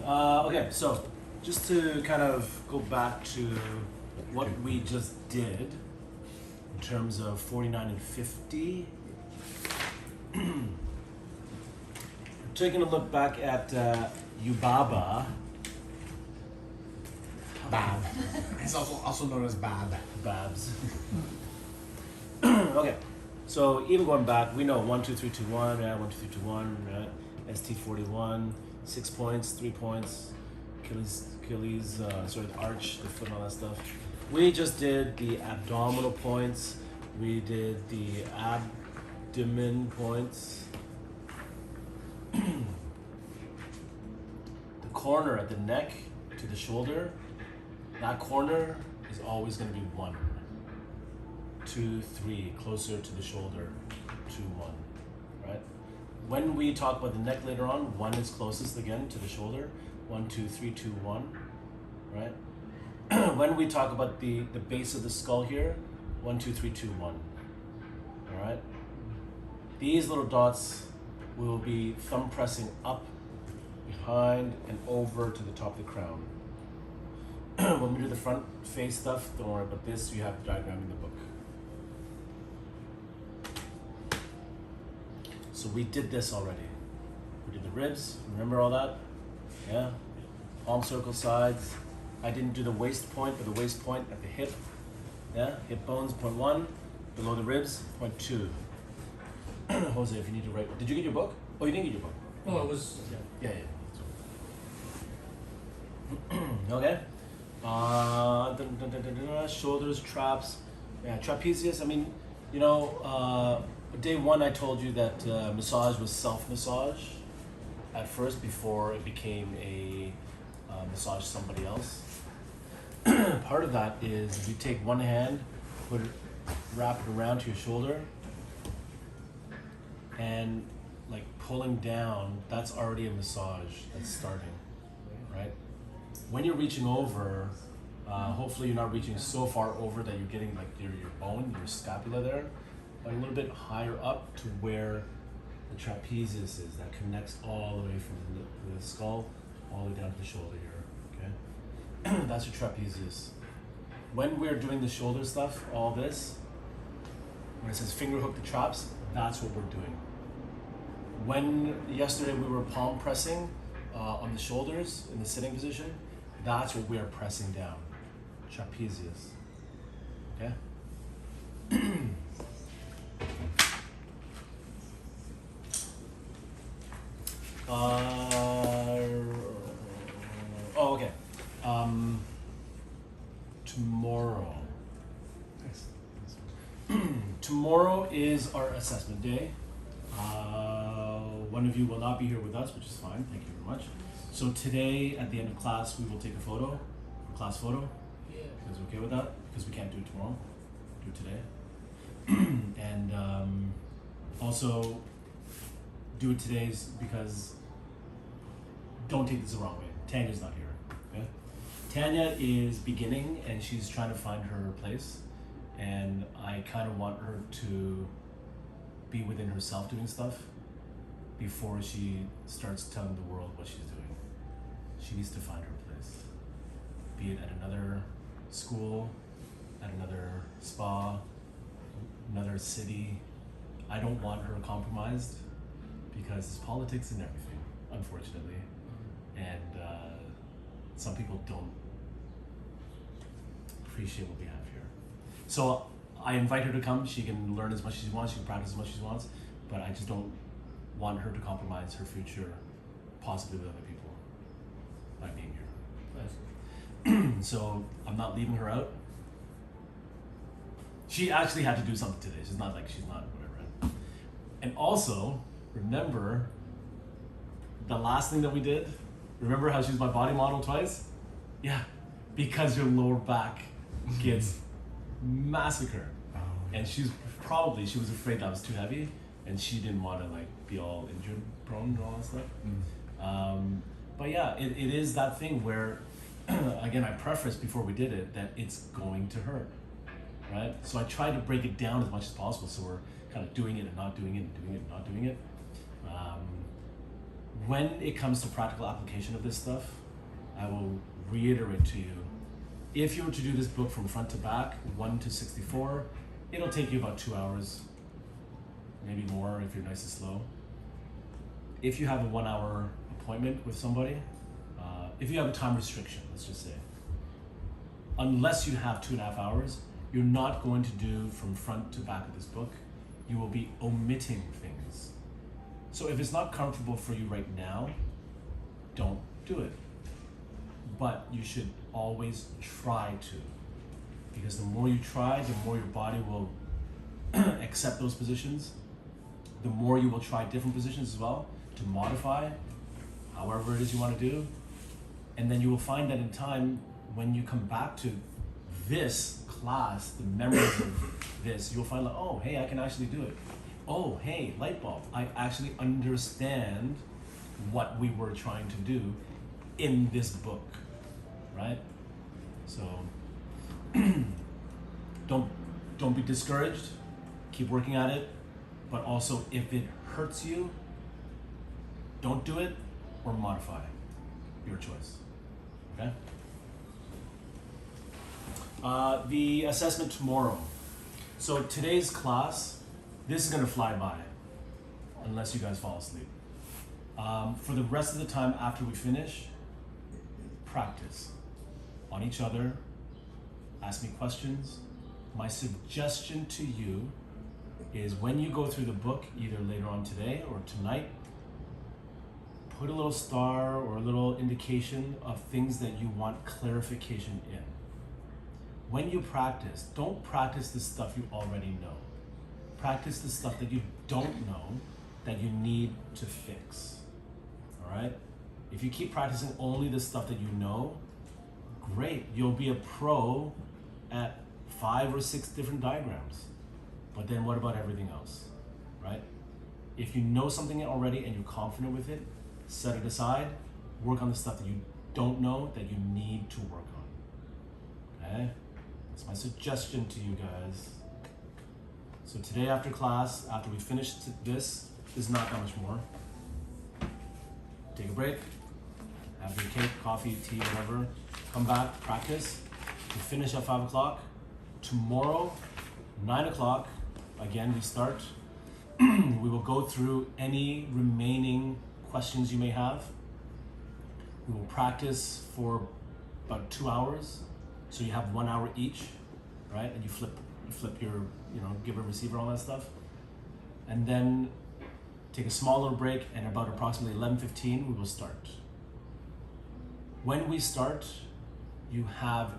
Okay, so just to kind of go back to what we just did in terms of 49 and 50. Taking a look back at Yubaba. Bab. It's also known as Bab. Babs. Okay, so even going back, we know 1, 2, 3, 2, 1, yeah, 1, 2, 3, 2, 1, right? ST41, 6 points, 3 points, Achilles, the arch, the foot, and all that stuff. We just did the abdominal points. We did the abdomen points. The corner at the neck to the shoulder, that corner is always going to be 1, 2, 3, closer to the shoulder, 2, 1, right? When we talk about the neck later on, 1 is closest again to the shoulder, 1, 2, 3, 2, 1, right? When we talk about the base of the skull here, 1, 2, 3, 2, 1, all right? These little dots will be thumb pressing up, behind, and over to the top of the crown. When we do the front face stuff, don't worry about this, you have the diagram in the book. So we did this already. We did the ribs, remember all that? Yeah? Palm circle sides. I didn't do the waist point, but the waist point at the hip. Yeah? Hip bones, point 1. Below the ribs, point 2. Jose, if you need to write, did you get your book? Oh, you didn't get your book. Oh, it was. Yeah. Okay. Shoulders, traps. Yeah, trapezius. I mean, you know, day 1 I told you that massage was self-massage at first before it became a massage somebody else. Part of that is you take one hand, wrap it around to your shoulder, and like pulling down, that's already a massage that's starting, right? When you're reaching over, hopefully you're not reaching so far over that you're getting like your bone, your scapula there, but a little bit higher up to where the trapezius is, that connects all the way from the skull all the way down to the shoulder here, okay? That's your trapezius. When we're doing the shoulder stuff, all this, when it says finger hook the traps, that's what we're doing. When yesterday we were palm pressing on the shoulders in the sitting position, that's what we are pressing down, trapezius, okay? Okay. Tomorrow. Tomorrow is our assessment day. One of you will not be here with us, which is fine. Thank you very much. So today, at the end of class, we will take a photo, a class photo. Yeah. You guys okay with that? Because we can't do it tomorrow. Do it today. And also, do it today's because don't take this the wrong way. Tanya's not here. Okay? Tanya is beginning and she's trying to find her place. And I kind of want her to be within herself doing stuff before she starts telling the world what she's doing. She needs to find her place. Be it at another school, at another spa, another city. I don't want her compromised because there's politics and everything, unfortunately. And some people don't appreciate what we have here. So I invite her to come. She can learn as much as she wants. She can practice as much as she wants. But I just don't want her to compromise her future, possibly with other people, by being here. Nice. So I'm not leaving her out. She actually had to do something today. She's not like, she's not whatever. Right? And also, remember the last thing that we did? Remember how she was my body model twice? Yeah, because your lower back gets massacred. And she was afraid that was too heavy and she didn't want to like be all injured prone and all that stuff. But yeah, it is that thing where, again, I prefaced before we did it that it's going to hurt, right? So I try to break it down as much as possible so we're kind of doing it and not doing it and doing it and not doing it. when it comes to practical application of this stuff, I will reiterate to you, if you were to do this book from front to back, 1 to 64, it'll take you about 2 hours, maybe more if you're nice and slow. If you have a 1 hour appointment with somebody, if you have a time restriction, let's just say, unless you have 2.5 hours, you're not going to do from front to back of this book. You will be omitting things. So if it's not comfortable for you right now, don't do it. But you should always try to, because the more you try, the more your body will accept those positions. The more you will try different positions as well to modify however it is you want to do. And then you will find that in time, when you come back to this class, the memories of this, you'll find like, oh, hey, I can actually do it. Oh, hey, light bulb. I actually understand what we were trying to do in this book, right? So don't be discouraged. Keep working at it. But also, if it hurts you, don't do it or modify. Your choice. Okay? The assessment tomorrow. So today's class, this is gonna fly by, unless you guys fall asleep. For the rest of the time after we finish, practice on each other, ask me questions. My suggestion to you is when you go through the book, either later on today or tonight, put a little star or a little indication of things that you want clarification in. When you practice, don't practice the stuff you already know. Practice the stuff that you don't know that you need to fix, all right? If you keep practicing only the stuff that you know, great, you'll be a pro at 5 or 6 different diagrams. But then what about everything else, right? If you know something already and you're confident with it, set it aside, work on the stuff that you don't know that you need to work on, okay? That's my suggestion to you guys. So today after class, after we finish this is not that much more. Take a break, have your cake, coffee, tea, whatever. Come back, practice. We finish at 5 o'clock. Tomorrow, 9 o'clock, again we start. We will go through any remaining questions you may have. We will practice for about 2 hours. So you have 1 hour each, right? And you flip your, giver, receiver, all that stuff. And then take a small little break, and about approximately 11:15, we will start. When we start, you have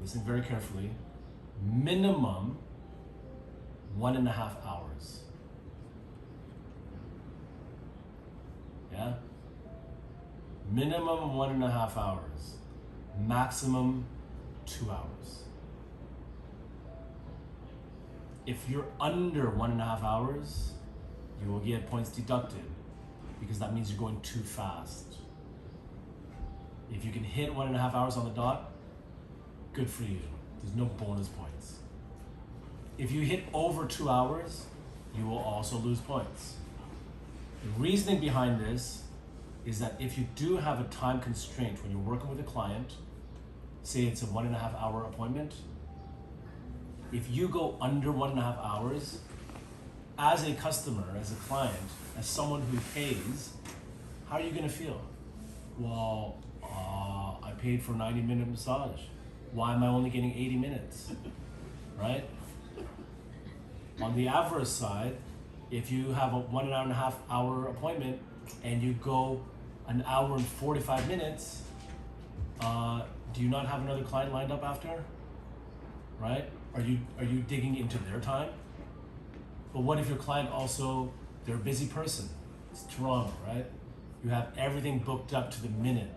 listen very carefully, minimum 1.5 hours. Yeah? Minimum 1.5 hours. Maximum 2 hours. If you're under 1.5 hours, you will get points deducted because that means you're going too fast. If you can hit 1.5 hours on the dot, good for you. There's no bonus points. If you hit over 2 hours, you will also lose points. The reasoning behind this is that if you do have a time constraint when you're working with a client, say it's a 1.5 hour appointment, if you go under 1.5 hours, as a customer, as a client, as someone who pays, how are you gonna feel? Well, I paid for a 90-minute massage. Why am I only getting 80 minutes, right? On the adverse side, if you have a 1.5 hour appointment and you go 1 hour and 45 minutes, do you not have another client lined up after, right? Are you digging into their time? But what if your client also, they're a busy person? It's Toronto, right? You have everything booked up to the minute.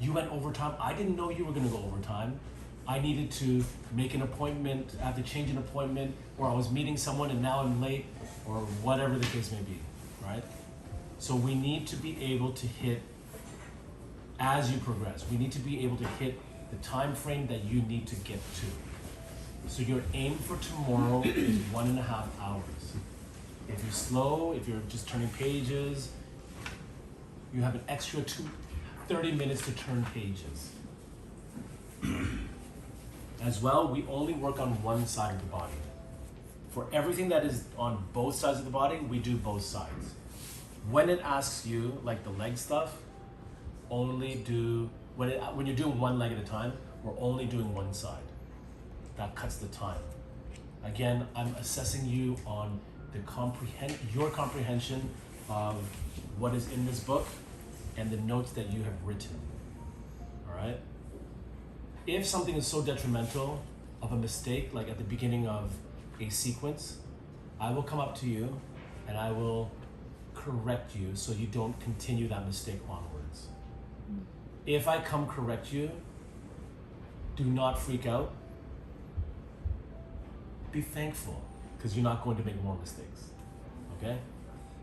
You went overtime. I didn't know you were gonna go overtime. I needed to make an appointment, I have to change an appointment, or I was meeting someone and now I'm late, or whatever the case may be, right? So we need to be able to hit, as you progress, we need to be able to hit the time frame that you need to get to. So your aim for tomorrow is 1.5 hours. If you're slow, if you're just turning pages, you have an extra 30 minutes to turn pages. As well, we only work on one side of the body. For everything that is on both sides of the body, we do both sides. When it asks you, like the leg stuff, only do, when you're doing one leg at a time, we're only doing one side. That cuts the time. Again, I'm assessing you on your comprehension of what is in this book and the notes that you have written. All right? If something is so detrimental of a mistake, like at the beginning of a sequence, I will come up to you and I will correct you so you don't continue that mistake onwards. If I come correct you, do not freak out. Be thankful, because you're not going to make more mistakes, okay?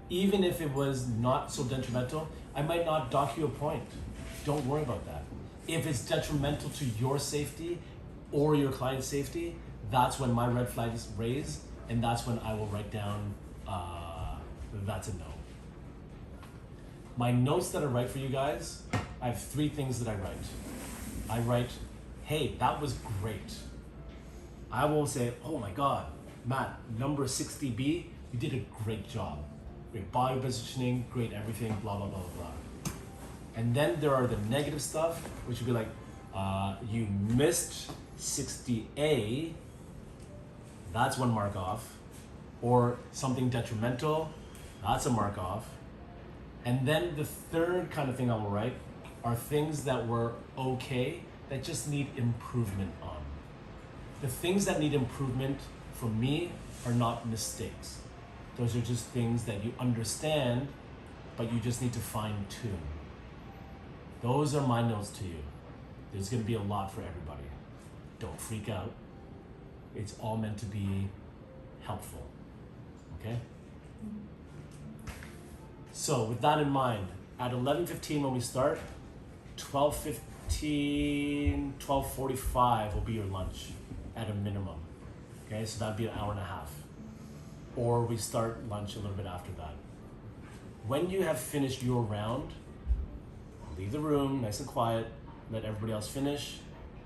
Even if it was not so detrimental, I might not dock you a point. Don't worry about that. If it's detrimental to your safety or your client's safety, that's when my red flag is raised, and that's when I will write down, that's a no. My notes that I write for you guys, I have 3 things that I write. I write, hey, that was great. I will say, oh my God, Matt, number 60B, you did a great job. Great body positioning, great everything, blah, blah, blah, blah, blah. And then there are the negative stuff, which would be like, you missed 60A, that's one mark off. Or something detrimental, that's a mark off. And then the third kind of thing I will write are things that were okay, that just need improvement on. The things that need improvement from me are not mistakes. Those are just things that you understand, but you just need to fine tune. Those are my notes to you. There's gonna be a lot for everybody. Don't freak out. It's all meant to be helpful, okay? So with that in mind, at 11:15 when we start, 12:15, 12:45 will be your lunch at a minimum. Okay, so that'd be an hour and a half. Or we start lunch a little bit after that. When you have finished your round, leave the room nice and quiet, let everybody else finish,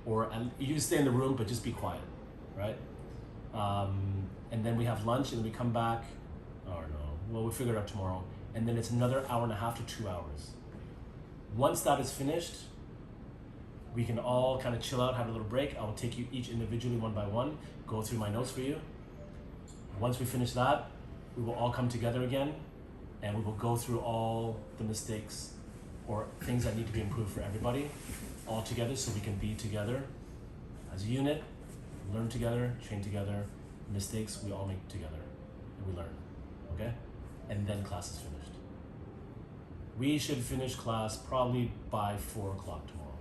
or you stay in the room, but just be quiet, right? And then we have lunch and we come back, or no, well, we'll figure it out tomorrow. And then it's another hour and a half to 2 hours. Once that is finished, we can all kind of chill out, have a little break. I will take you each individually one by one, go through my notes for you. Once we finish that, we will all come together again and we will go through all the mistakes or things that need to be improved for everybody all together so we can be together as a unit, learn together, train together. Mistakes we all make together and we learn, okay? And then class is finished. We should finish class probably by 4 o'clock tomorrow.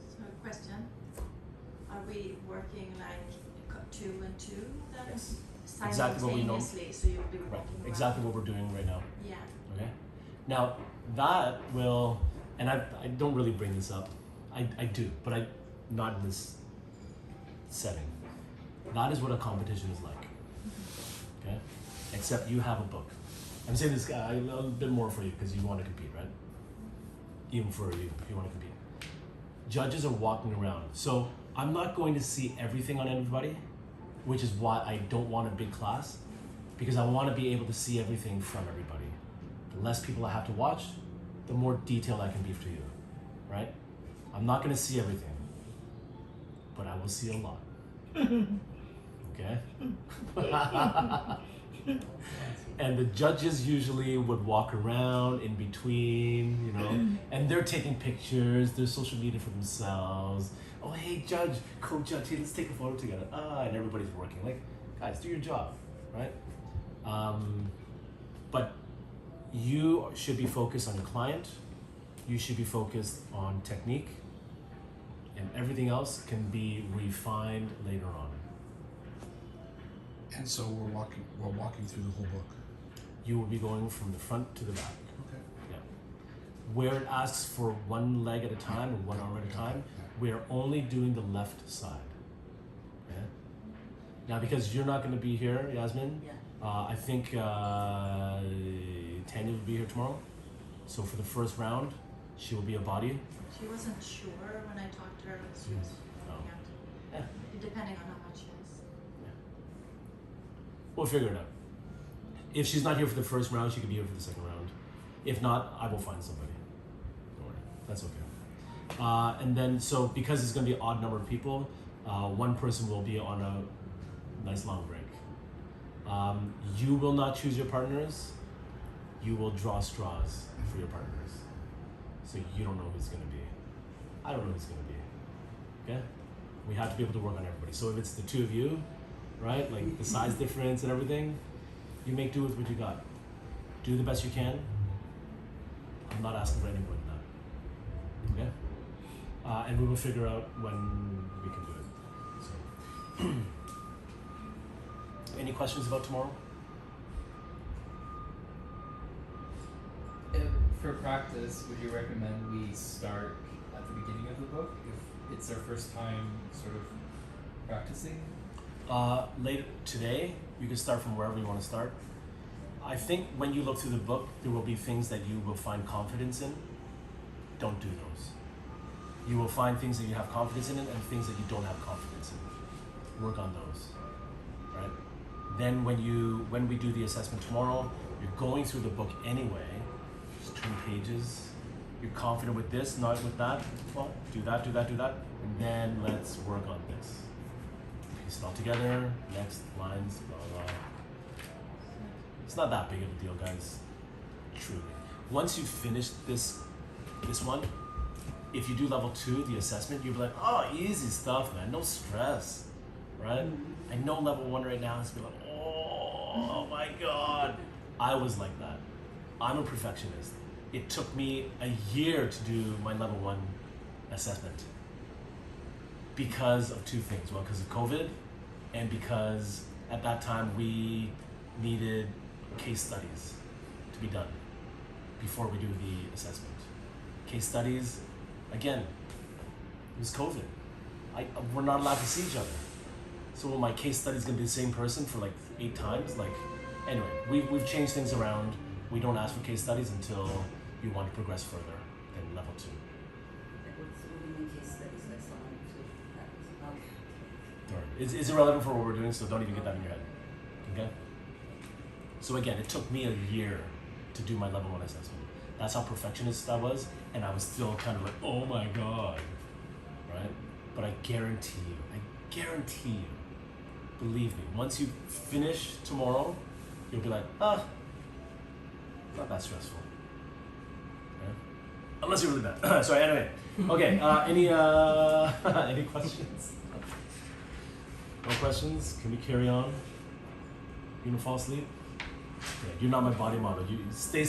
So question, are we working like 2 and 2 then? Yes. Simultaneously, Exactly what we know. so you'll be Right. working Exactly what we're doing right now. Yeah. Okay. Now that will, and I don't really bring this up. I do, but not in this setting. That is what a competition is like. Okay. Except you have a book. I'm saying this guy a little bit more for you because you want to compete, right? Even for you, if you want to compete. Judges are walking around, so I'm not going to see everything on everybody, which is why I don't want a big class, because I want to be able to see everything from everybody. The less people I have to watch, the more detailed I can be to you, right? I'm not going to see everything, but I will see a lot. Okay? And the judges usually would walk around in between, you know, and they're taking pictures, they're social media for themselves. Oh, hey, judge, co-judge, hey, let's take a photo together. And everybody's working. Like, guys, do your job, right? But you should be focused on your client. You should be focused on technique, and everything else can be refined later on. And so we're walking through the whole book. You will be going from the front to the back. Okay. Yeah. Where it asks for one leg at a time and one arm at a time, we are only doing the left side. Okay. Now, because you're not going to be here, Yasmin, Yeah. I think Tanya will be here tomorrow. So for the first round, she will be a body. She wasn't sure when I talked to her, but she was Yeah. depending on how much she is. We'll figure it out. If she's not here for the first round, she could be here for the second round. If not, I will find somebody. Don't worry, that's okay. And then, so because it's going to be an odd number of people, one person will be on a nice long break. You will not choose your partners. You will draw straws for your partners. So you don't know who's going to be. I don't know who's going to be. Okay? We have to be able to work on everybody. So if it's the two of you, right, like the size difference and everything, you make do with what you got. Do the best you can. I'm not asking for any more than that. Okay? And we will figure out when we can do it. So. Any questions about tomorrow? For practice, would you recommend we start at the beginning of the book if it's our first time sort of practicing? Later today, you can start from wherever you want to start. I think when you look through the book, there will be things that you will find confidence in. Don't do those. You will find things that you have confidence in and things that you don't have confidence in. Work on those, right? Then when we do the assessment tomorrow, you're going through the book anyway. Just turn pages. You're confident with this, not with that. Well, do that, and then let's work on this. Piece it all together. Next lines, blah blah. It's not that big of a deal, guys. Truly. Once you finish this one, if you do level 2, the assessment, you'll be like, oh, easy stuff, man. No stress, right? I know level 1 right now is be like, oh my god. I was like that. I'm a perfectionist. It took me a year to do my level 1 assessment because of 2 things. Well, because of COVID, and because at that time we needed case studies to be done before we do the assessment. Case studies, again, it was COVID. We're not allowed to see each other. So my case study is gonna be the same person for like 8 times. Like, anyway, we've changed things around. We don't ask for case studies until you want to progress further than level 2. Right. It's irrelevant for what we're doing, so don't even get that in your head. Okay? So again, it took me a year to do my level 1 assessment. That's how perfectionist I was, and I was still kind of like, oh my god, right? But I guarantee you, believe me, once you finish tomorrow, you'll be like, not that stressful. Okay? Unless you're really bad. Sorry, anyway. Okay, any questions? No questions? Can we carry on? You gonna fall asleep? Yeah, you're not my body model. You stay